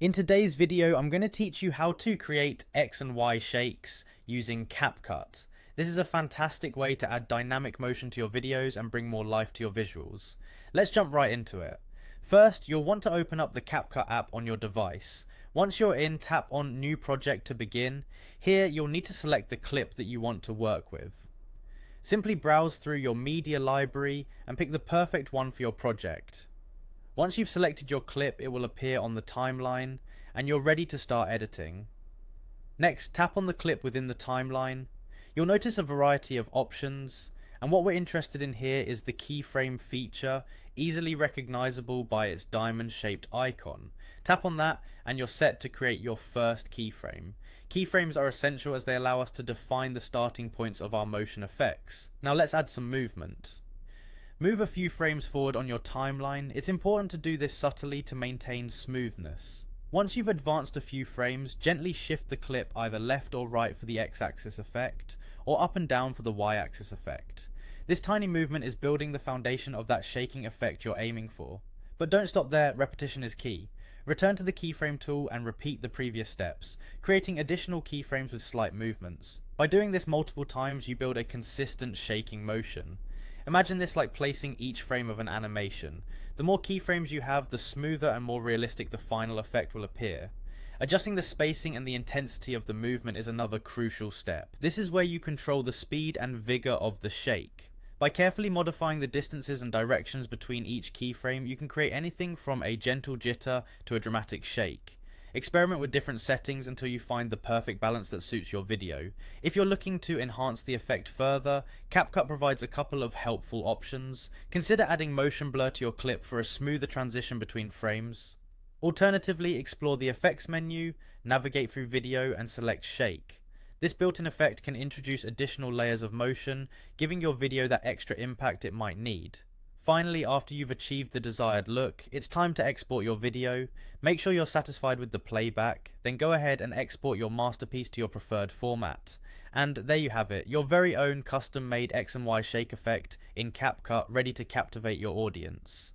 In today's video, I'm going to teach you how to create X and Y shakes using Capcut. This is a fantastic way to add dynamic motion to your videos and bring more life to your visuals. Let's jump right into it. First, you'll want to open up the Capcut app on your device. Once you're in, tap on New Project to begin. Here, you'll need to select the clip that you want to work with. Simply browse through your media library and pick the perfect one for your project. Once you've selected your clip, it will appear on the timeline and you're ready to start editing. Next, tap on the clip within the timeline. You'll notice a variety of options, and what we're interested in here is the keyframe feature, easily recognizable by its diamond-shaped icon. Tap on that and you're set to create your first keyframe. Keyframes are essential as they allow us to define the starting points of our motion effects. Now let's add some movement. Move a few frames forward on your timeline. It's important to do this subtly to maintain smoothness. Once you've advanced a few frames, gently shift the clip either left or right for the X-axis effect, or up and down for the Y-axis effect. This tiny movement is building the foundation of that shaking effect you're aiming for. But don't stop there, repetition is key. Return to the keyframe tool and repeat the previous steps, creating additional keyframes with slight movements. By doing this multiple times, you build a consistent shaking motion. Imagine this like placing each frame of an animation. The more keyframes you have, the smoother and more realistic the final effect will appear. Adjusting the spacing and the intensity of the movement is another crucial step. This is where you control the speed and vigor of the shake. By carefully modifying the distances and directions between each keyframe, you can create anything from a gentle jitter to a dramatic shake. Experiment with different settings until you find the perfect balance that suits your video. If you're looking to enhance the effect further, Capcut provides a couple of helpful options. Consider adding motion blur to your clip for a smoother transition between frames. Alternatively, explore the effects menu, navigate through video and select shake. This built-in effect can introduce additional layers of motion, giving your video that extra impact it might need. Finally, after you've achieved the desired look, it's time to export your video. Make sure you're satisfied with the playback, then go ahead and export your masterpiece to your preferred format. And there you have it, your very own custom-made X and Y shake effect in Capcut, ready to captivate your audience.